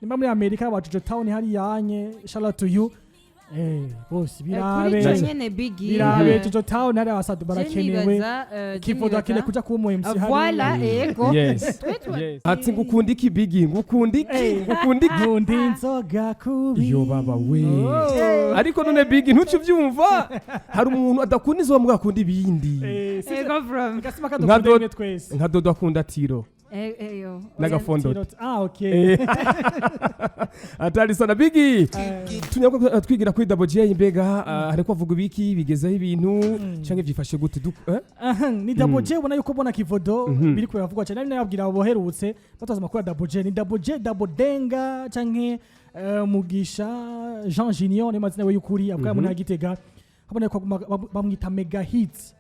nimba muri Amerika bajojo town hari yanye shout out to you bose birabe kuri nyene bigi birabe jojo town hari abasadu barakenewe kifoto akine kuja kuba mu MC hari voilà ego ati ngukunda iki bigi ngukunda ngundi inzoga kubi iyo baba we ariko none bigi ntucu byumva hari umuntu adakunda izo mwakunda ibindi ego from gasima kadukunda twese nka dodo akunda tiro eyo n'agafondo okay atari sana bigi tunyako twigira kuri double J mbega hariko avuga ibiki bigezaho ibintu canke byifashe gute ni double J ubona yuko bona kivodo biri ko yavugwa cyane nababwira abo boherutse bataza makuru double J ni double J double denga canke mugisha Jean Junior ni mazina we yukuri avuga mu ntagitega habona ko bamwita mega hits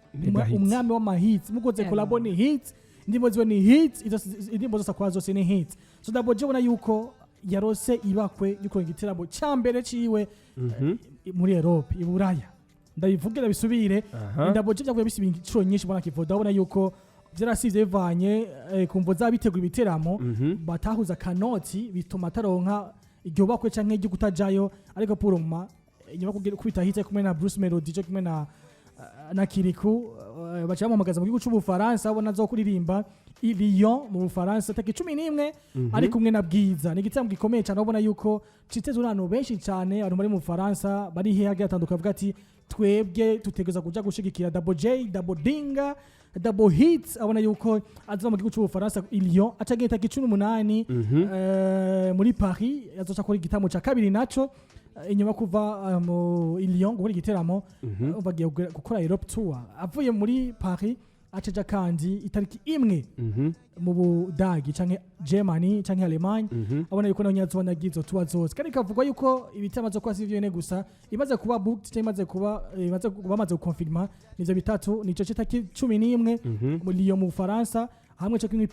umwami wa hits mukoze collabone hits ndimo ziwe ni hits indimo zose kwa zose ni hits so double J ubona yuko yarose ibakwe yuko igiteramo cyambere ciwe muri Europe iburaya ndabivugira bisubire double J byavuye bisibinga incuro nyinshi bona kivoda ubona yuko byarasize bivanye kumvo zabitegura ibiteramo batahuza kanoti bituma ataronka iryo bakwe canke iryo kutajayo ariko puruma inyuma kubita hits kumwe na Bruce Melody cyo kumwe na Kiriku bacamuhamagaza mu gihugu cy'Ubufaransa abona zo kuririmba i Lyon mu Bufaransa taki 11 ari kumwe na Bwiza ni igitamo gikomeye cyane ubona yuko citeze urano benshi cyane ari muri mu Bufaransa bari he hagatandukanye avuga ati twebwe tutegeza kuja gushigikira double J double dinga double hits abona yuko azva mu gihugu cy'Ubufaransa i Lyon acagiye taki 18 muri Paris yazoca kuri igitamo ca kabiri naco inyuma kuva mu Lyon gukora igiteramo bagiye gukora Europe tour avuye muri Paris acaja kandi itariki imwe mu Budagi canke Germany canke Allemagne abona yuko nayo nyazona gizo tour zose kandi kavugwa yuko ibitama zo kwa Sivyo gusa imaze kuba booked imaze kuba bamaze gukonfirma nizo bitatu nico citaki 11 mu Lyon mu Faransa hamwe cyo kuri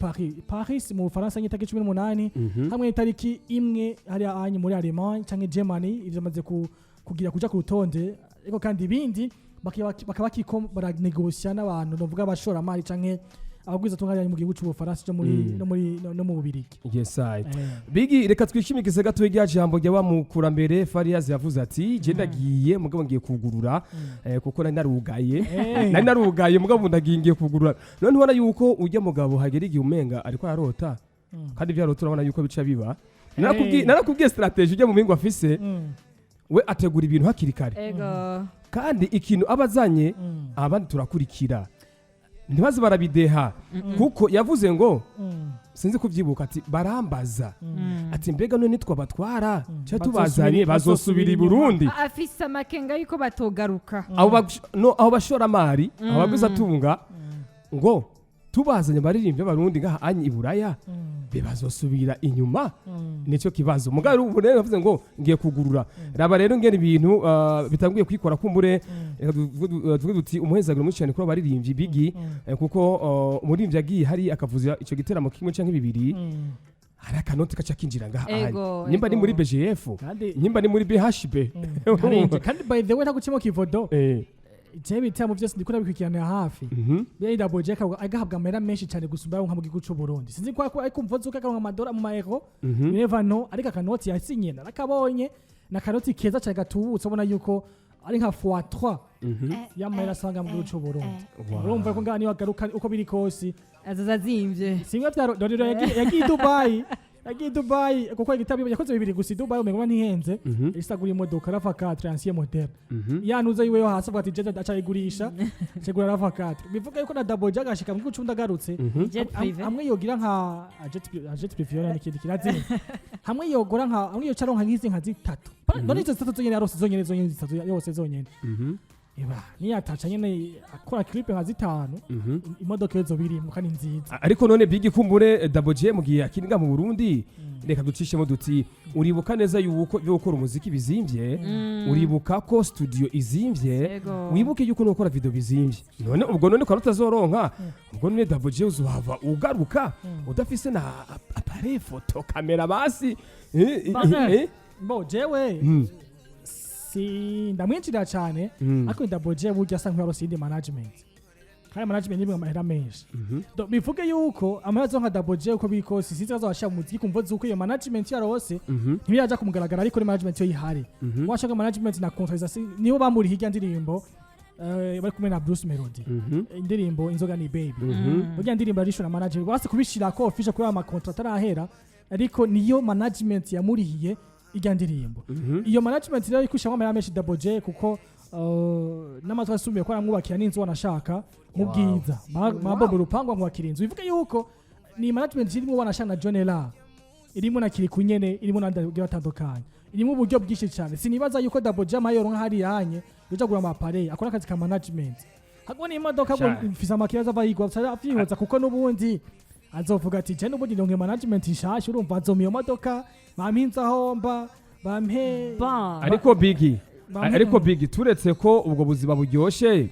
Paris mu Faransa nyitaki 18 hamwe itariki imwe hari anye muri Allemagne canke Germany ivyo maze kugira kuja ku rutonde ariko kandi ibindi bakaba kiko baranegosia n'abantu novuga abashora mari canke abagwiza tunganya mu gihugu cy'Ubufaransa cyo muri no mu Bubirigi yes I bigi reka twishimikize gato irya jambo rya bamukurambere Farias yavuze ati je ndagiye mugabo ngiye kugurura kuko nari narugaye mugabo ndagiye kugurura none ubona yuko ujya mugabo hagera igihe umenga ariko arota kandi byarota urabona yuko bica biba narakubwiye strategy ujya mu mingo afise we ategura ibintu hakiri kare kandi ikintu abazanye abandi turakurikira ntibaze barabideha kuko yavuze ngo sinzi kuvyibuka ati barambaza ati mbega none twabatwara cyo tubazanye bazosubira i Burundi afise amakenga yuko batogaruka aho bashora mari abaguza tunga ngo tubazanye baririmbye Barundi ngaha anyi iburaya bazosubira inyuma nicyo kibazo mugabo ubu rero yavuze ngo ngiye kugurura raba rero ngene ibintu bitanguye kwikora kumbure tuvuge duti umuhezagiro mu cyane kuri baririmbyi bigi kuko umurimbyi agiye hari akavuza ico giteramo kimwe canke bibiri hari akanoti kaca kinjira ngaha nyimba ni muri BGF nyimba ni muri BHB kandi by the way ntagucimo kivodo je bitamo byose ndikora bikwikirana hafi bya double J agahabwa amera menshi cyane gusumba nka mu gihugu cy'u Burundi sinzi ko ariko mvuze uko akanwa amadora mu maero never know ariko akanoti yasinye nakabonye na kanoti keza cyane gatubutse ubona yuko ari nka x3 yamera sanga mu gihugu cy'u Burundi urumva ko ngani wagaruka uko biri kosi azazimvye simwe bya dorero yagiye Dubai kuko igitabi yakoze bibiri gusa Dubai umengwa ntihenze isagura imodoka Rafa 4 ancien model yanuza yiwe yo hasi bwati je acayigurisha segura Rafa 4 bivuga yuko na double J agashika mu gucunda garutse hamwe yogira nka jet privé n'ikindi kirazime hamwe yogora nka hamwe yocaronka nk'izi nka zitatu none izo zitatu zonyene yarose zonyene zitatu yose zonyene eba ni atacha nyene akora clip nka zitanu imodoka yezo biri mu kandi nziza ariko none bigi kumbure double J mugiye akiringa mu Burundi reka ducishemo duti uribuka neza yuko byo gukora umuziki bizimvye uribuka ko studio izimvye wibuke yuko no gukora video bizimvye none ubwo none ko utazoronka ubwo none double J uzuhava ugaruka udafise na appareil photo camera basi bo jewe si ndamwinjira cyane ariko double J burya asa nk'uwarose indi management kandi management ni amahera menshi bivuge yuko amaherezo nka Double J uko biri kose sinzi azabasha muziki kumva zuko iyo management yarose ntiyaja kumugaragara ariko ni management yo yihari washaka management na contract niho bamuri hirya ndirimbo bari kumwe na Bruce Melody indirimbo inzoga ni baby burya ndirimbo arishura manager basi kubishira ko official kuri ama contract arahera ariko niyo management yamurihiye irya ndirimbo iyo management rero ikusha amahera menshi Double J kuko n'amatwa asumiye ko aramwubakira n'inzu wanashaka mu bwiza mabo burupangwa mwakira inzu bivuga yuko ni management irimo wanashana John La irimo na kiri kunyene irimo n'andi batandukanye irimo uburyo bwinshi cyane sinibaza yuko Double J amayo nk'ahari yanye yoja gura amapare akora akazi ka management hagwa ni imodoka mfisa amakiraza bayigwa afyihoza kuko n'ubundi azovuga ati je n'ubundi ndonke management ishasha urumva azomiyo modoka bampinza homba bampe ariko bigi turetse ko ubwo buzima buryoshe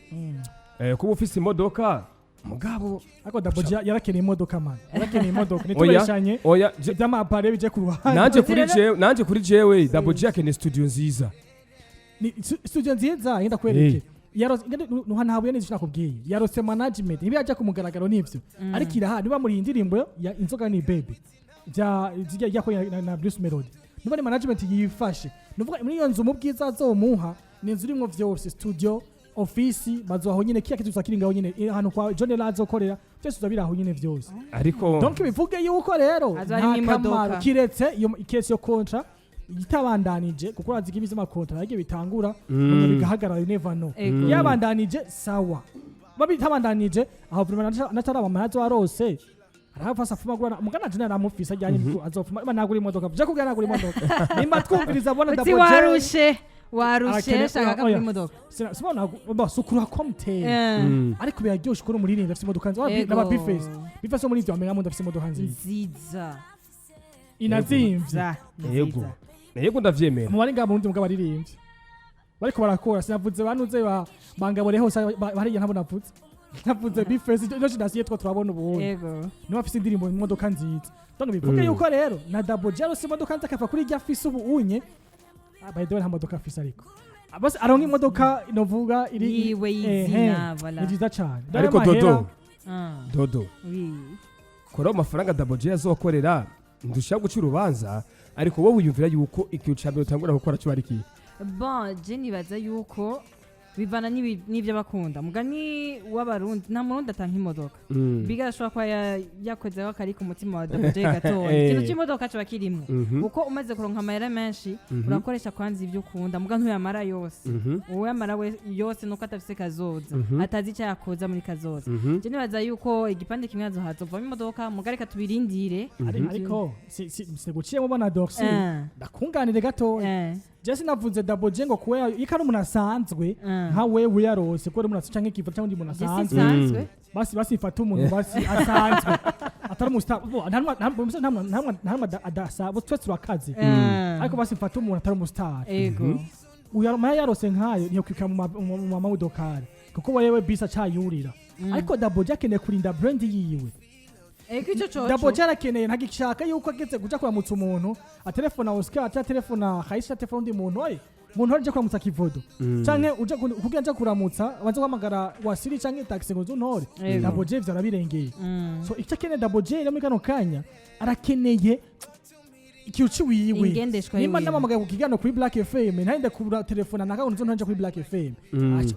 kuba ufise imodoka mugabo ako Double J yarakeneye imodoka man yarakeneye imodoka nitubeshanye by'amapare bije ku ruhande nanje kuri jewe Double J yakeneye studio nziza ni studio nziza yenda kwereke ntabuye neza nakubwiye yarose management ibi yaje kumugaragaro n'ivyo ariko iraha niba muri indirimbo ya inzoga ni baby ya ko na Bruce Melody niba ni management yifashe nuvuga muri iyo nzu mu bwiza azomuha ni inzu irimo vyose studio office bazoaho nyine kiya kitu sakiringaho nyine hano kwa John La azokorera byose uzabiraho nyine vyose ariko donc bivuge yuko rero nta kiretse iyo case yo contract itabandanije kuko urazi ibiza amakontra yagiye bitangura bigahagarara never know yabandanije sawa babitabandanije aho vraiment nataraba amahazo arose arafasa fuma gura mugana jina ramufisa ajyanye azofuma nagura imodoka je kugana nagura imodoka nimba twumviriza bona Double J warushe shaka kuri imodoka sibona basukura komte ariko byaryoshe ko muri rinda afite imodoka nziza n'aba bifase muri ivyo amenga mu ndafite imodoka nziza inazimvye yego ndavyemera mu bari ngabo undi mugabo aririmbye bariko barakora sinavuze banuze bangabore hose bariya ntabona navuze bifese cyo ndasiye two turabona ubu yego niba afite indirimbo mu modoka nziza donc bivuge yuko rero na Double J rose imodoka nzaka kafa kuri rya fise ubu unye by the way nta modoka afise ariko bose aronka imodoka inovuga iri iwe yizina voilà ni nziza cyane ariko dodo kora amafaranga Double J azokorera ndushaka guca urubanza ariko wowe wiyumvira yuko ikiyo cyambere utangura gukora cyo ariki bon je nibaza yuko bivana n'ibyo bakunda mugani w'abarundi nta murundi atanka imodoka bigashobora kwa yakozeho akari ku mutima wa Double J gatoya ikintu cy'imodoka cyo bakirimo uko umaze kuronka amahera menshi urakoresha kwanza ibyo ukunda muga ntuyamara yose uwo yamara yose nuko atafise kazoza atazi icyo yakoza muri kazoza je nibaza yuko igipande kimwe azovamo imodoka mugareka tubirindire ariko se guciyemo bana doxi ndakunganire gatoya Jesse navuze Double J ngo kuwe ikari umuntu asanzwe nka wewe yarose ko umuntu canke kiva cyangwa undi muntu asanzwe basi ifata umuntu basi asanzwe atari umustar nta adasa bo twese turakaze ariko basi ifata umuntu atari umustar ego uyaruma yarose nkayo niyo kwika mu mamodokari kuko wewe bisa cyayurira ariko Double J akeneye kurinda brand yiwe ico cyo Double J arakeneye ntagishaka yuko ageze kuja kuramutsa umuntu atelefona Oscar atelefona Khaisha telefone undi muntu umuntu aje kuramutsa Kivodo canke uje kugira nje kuramutsa waze guhamagara wasiri canke taxi ngo zuntore Double J vyarabirengeye so icyo akeneye Double J rero muri kano kanya arakeneye ikiuci wiwe nimba namamagaye ku kigano kuri Black FM ntahinde kubura telefona naka unzo ntanje kuri Black FM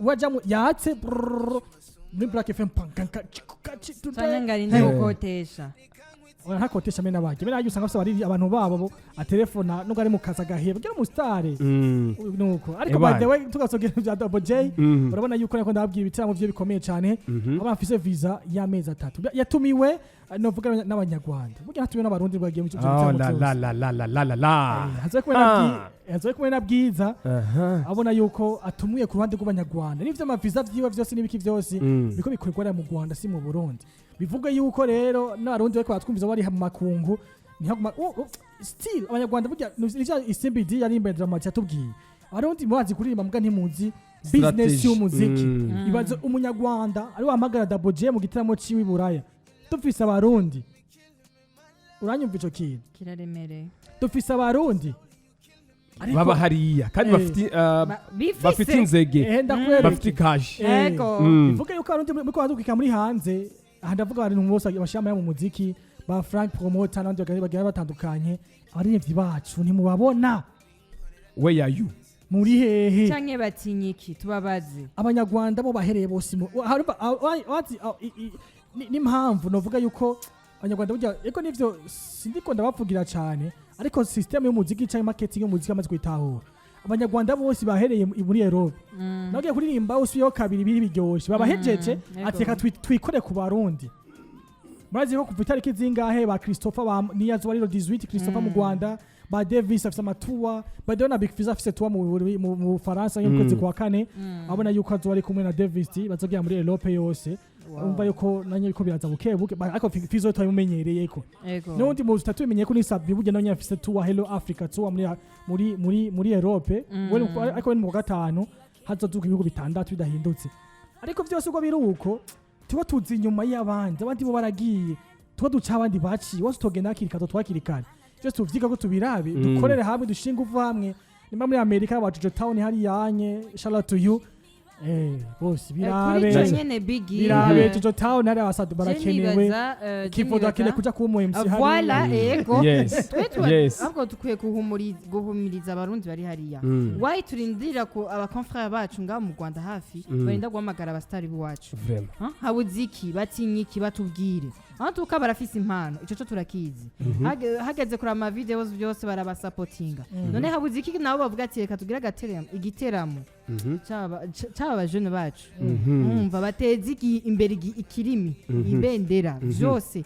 waja yatse muri Black FM pankanka ngari ndokotesha ntakotesha mena baje mena yusanga bose bari abantu babo a telefona nuko ari mu kaza gaheba byo mu stare nuko ariko by the way tugasogera bya Double J urabona yuko nako ndababwiye ibitaramo byo bikomeye cyane abafise visa y'amezi 3 yatumiwe novuga n'abanyarwanda burya hatumiwe n'abarundi bagiye mu cyo hazoye kubera bwiza abona yuko atumuye ku ruhande rw'abanyarwanda n'ivyo amaviza vyiwe vyose n'ibiki vyose biko bikorwa mu Rwanda si mu Burundi bivuga yuko rero n'abarundi bariko batwumviza bari mu makungu still abanyarwanda burya ICBD yari imbere drama cyatubwiye abarundi mubazi kuririmba muga ntimuzi business y'umuziki ibaze umunyarwanda ari wamagara Double J mu gitaramo ciwe Buraya dufise abarundi uranyumva ico kintu kiraremereye dufise abarundi Ariko- baba hariya kandi bafite inzege ndakwereke. bafite kashi Ego. bivuga yuko abarundi bariko badukika muri hanze aha ndavuga abantu bose bashama mu muziki ba Frank Promoter n'abandi bagiye batandukanye abaririmbyi bacu ntimubabona where are you muri hehe canke batinyiki tubabaze abanyarwanda bo bahereye bose n'impamvu novuga yuko abanyarwanda burya eko nivyo sindiko ndabavugira cyane ariko system y'umuziki cyangwa marketing y'umuziki amaze kwitahura abanyarwanda bose bahereye muri Europe nagiye kuririmba usuyeho kabiri biri biryoshe babahejeje ati reka twikore ku barundi murazi ko kuva itariki zingahe ba Christopher ba niyazo wariro 18 Christopher mu Rwanda ba Davis afise amatuwa ba Dona Big Fizz afise tuwa mu Faransa y'ukwezi kwa kane abona yuko azo ari kumwe na Davis bazogira muri Europe yose umva yuko nanye biko biraza bukebuke ariko Fizzo tayimumenyereye ko n'undi mu tutatu bimenye ko ni Sabi burya nanye afise tuwa Hello Africa tuwa muri Europe ariko ni mu gatanu hazoduka ibihugu bitandatu bidahindutse ariko byose uko biruko tuba tuzi inyuma y'abandi abandi bo baragiye tuba duca abandi baci wose togenda kirikazo twakirikana byose tuvyiga ko tubirabe dukorere hamwe dushinga uva hamwe nimba muri Amerika bajojo town hari yanye shout out to you bose birabe jojo town hari abasadu barakenewe kivoda kile kuja kuba mu MC hari voilà ego yes ahubwo tukwiye guhumiriza abarundi bari hariya why turindira ko abakonfrere bacu ngaho mu Rwanda hafi barinda guhamagara abastari b'iwacu habuziki batinyiki batubwire aho tuka barafise impano ico cyo turakizi hageze kuri ama videos byose barabasapotinga none habuziki nabo bavuga ati reka tugira igiteramo cyaba jeune bacu umva bateze imbere ikirimi ibendera byose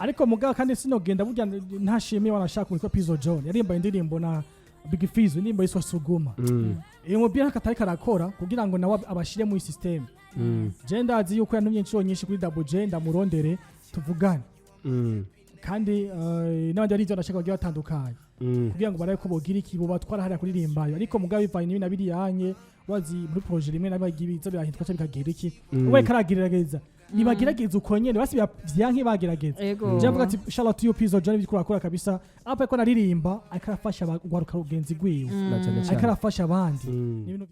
ariko mugabo kandi sinogenda burya ntashimiye wanashaka muri Pizzo John yarimba indirimbo na Big Fizz indirimbo yiswa Suguma iyo mubira katari karakora kugira ngo nawe abashire mu system je ndazi yuko yantumye inshuro nyinshi kuri Double J ndamurondere tuvugane kandi n'abandi ari byo ndashaka bagiye batandukanye kugira ngo baraye ko bogira iki bo batwara hariya kuririmbayo ariko mugabo bivanye n'ibintu abiri yanye wazi muri projet rimwe nabagibiza birahitwa cyane bikagira iki we karagirageza nibagerageza uko nyene basi vyanki bagerageza je mvuga ati Charlotte yo Pizzo John bikora kabisa apa ko naririmba akarafasha gwaruka rugenzi gwiwe akarafasha abandi